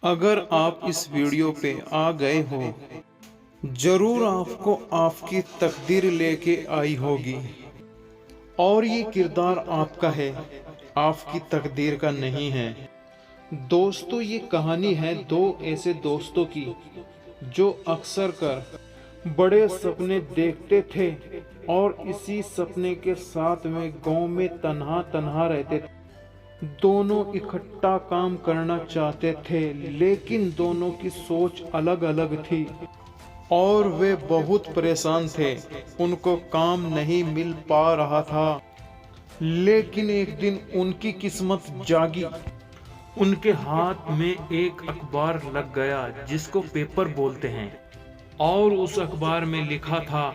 अगर आप इस वीडियो पे आ गए हो, जरूर आपको आपकी तकदीर लेके आई होगी और ये किरदार आपका है, आपकी तकदीर का नहीं है। दोस्तों, ये कहानी है दो ऐसे दोस्तों की जो अक्सर कर बड़े सपने देखते थे और इसी सपने के साथ में गांव में तन्हा तन्हा रहते थे। दोनों इकट्ठा काम करना चाहते थे, लेकिन दोनों की सोच अलग अलग थी और वे बहुत परेशान थे। उनको काम नहीं मिल पा रहा था, लेकिन एक दिन उनकी किस्मत जागी। उनके हाथ में एक अखबार लग गया जिसको पेपर बोलते हैं, और उस अखबार में लिखा था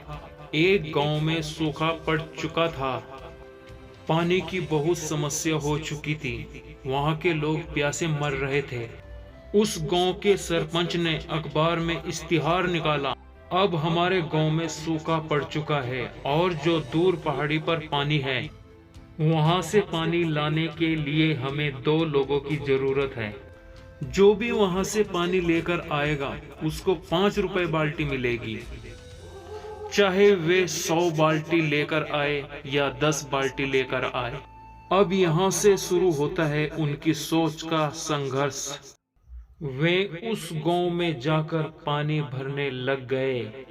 एक गांव में सूखा पड़ चुका था। पानी की बहुत समस्या हो चुकी थी, वहां के लोग प्यासे मर रहे थे। उस गांव के सरपंच ने अखबार में इश्तिहार निकाला, अब हमारे गांव में सूखा पड़ चुका है और जो दूर पहाड़ी पर पानी है वहां से पानी लाने के लिए हमें 2 लोगों की जरूरत है। जो भी वहां से पानी लेकर आएगा उसको 5 रुपए बाल्टी मिलेगी, चाहे वे 100 बाल्टी लेकर आए या 10 बाल्टी लेकर आए। अब यहाँ से शुरू होता है उनकी सोच का संघर्ष। वे उस गांव में जाकर पानी भरने लग गए।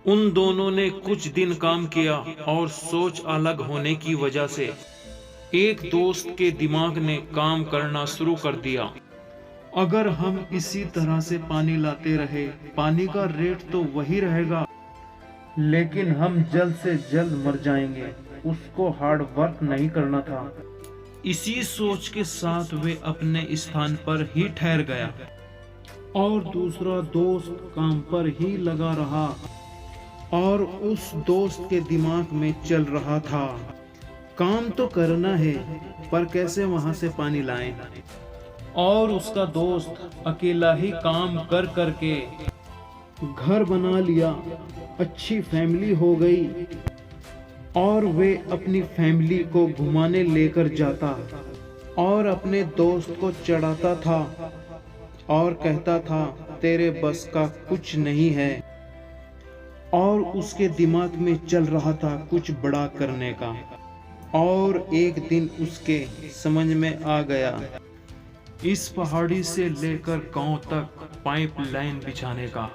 उन दोनों ने कुछ दिन काम किया और सोच अलग होने की वजह से एक दोस्त के दिमाग ने काम करना शुरू कर दिया। अगर हम इसी तरह से पानी लाते रहे, पानी का रेट तो वही रहेगा, लेकिन हम जल्द से जल्द मर जाएंगे। उसको हार्ड वर्क नहीं करना था। इसी सोच के साथ वे अपने स्थान पर ही ठहर गया और दूसरा दोस्त काम पर ही लगा रहा। और उस दोस्त के दिमाग में चल रहा था, काम तो करना है पर कैसे वहां से पानी लाएं। और उसका दोस्त अकेला ही काम कर करके घर बना लिया, अच्छी फैमिली हो गई और वे अपनी फैमिली को घुमाने लेकर जाता और अपने दोस्त को चढ़ाता था और कहता था तेरे बस का कुछ नहीं है। और उसके दिमाग में चल रहा था कुछ बड़ा करने का। और एक दिन उसके समझ में आ गया इस पहाड़ी से लेकर गांव तक पाइपलाइन बिछाने का।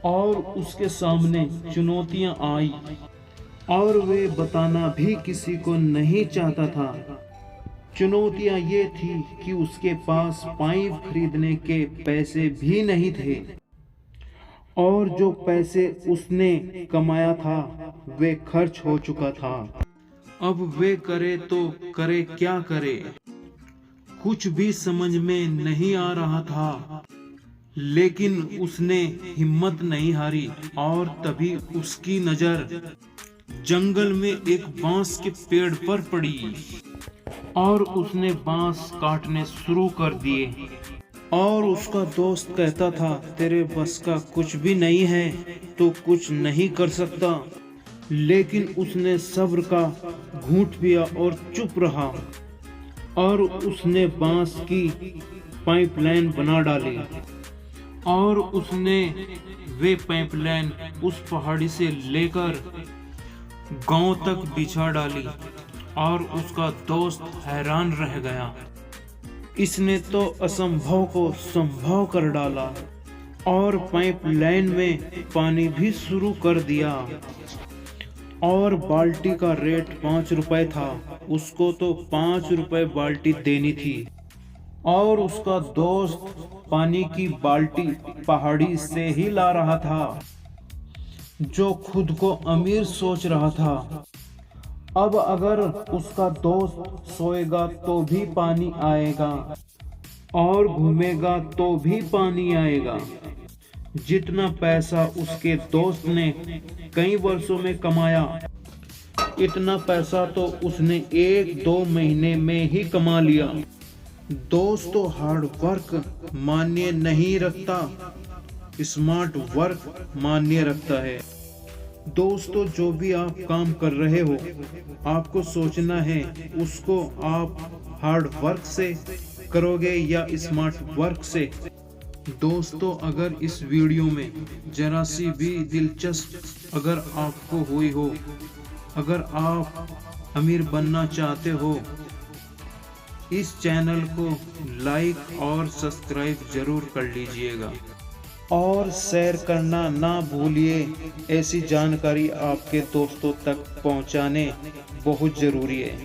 और उसके सामने चुनौतियां आई और वे बताना भी किसी को नहीं चाहता था। चुनौतियां ये थी कि उसके पास पाइप खरीदने के पैसे भी नहीं थे और जो पैसे उसने कमाया था वे खर्च हो चुका था। अब वे करे तो करे क्या करे, कुछ भी समझ में नहीं आ रहा था। लेकिन उसने हिम्मत नहीं हारी और तभी उसकी नजर जंगल में एक बांस के पेड़ पर पड़ी और उसने बांस काटने शुरू कर दिए। और उसका दोस्त कहता था तेरे बस का कुछ भी नहीं है, तो कुछ नहीं कर सकता। लेकिन उसने सब्र का घूंट पिया और चुप रहा और उसने बांस की पाइपलाइन बना डाली। और उसने वे पाइपलाइन उस पहाड़ी से लेकर गांव तक बिछा डाली और उसका दोस्त हैरान रह गया। इसने तो असंभव को संभव कर डाला और पाइपलाइन में पानी भी शुरू कर दिया। और बाल्टी का रेट 5 रुपए था, उसको तो 5 रुपए बाल्टी देनी थी। और उसका दोस्त पानी की बाल्टी पहाड़ी से ही ला रहा था, जो खुद को अमीर सोच रहा था। अब अगर उसका दोस्त सोएगा तो भी पानी आएगा और घूमेगा तो भी पानी आएगा। जितना पैसा उसके दोस्त ने कई वर्षों में कमाया, इतना पैसा तो उसने 1-2 महीने में ही कमा लिया। दोस्तों, हार्ड वर्क मान्य नहीं रखता, स्मार्ट वर्क मान्य रखता है। दोस्तों, जो भी आप काम कर रहे हो, आपको सोचना है उसको आप हार्ड वर्क से करोगे या स्मार्ट वर्क से? दोस्तों, अगर इस वीडियो में जरा सी भी दिलचस्प अगर आपको हुई हो, अगर आप अमीर बनना चाहते हो, इस चैनल को लाइक और सब्सक्राइब जरूर कर लीजिएगा और शेयर करना ना भूलिए। ऐसी जानकारी आपके दोस्तों तक पहुंचाने बहुत ज़रूरी है।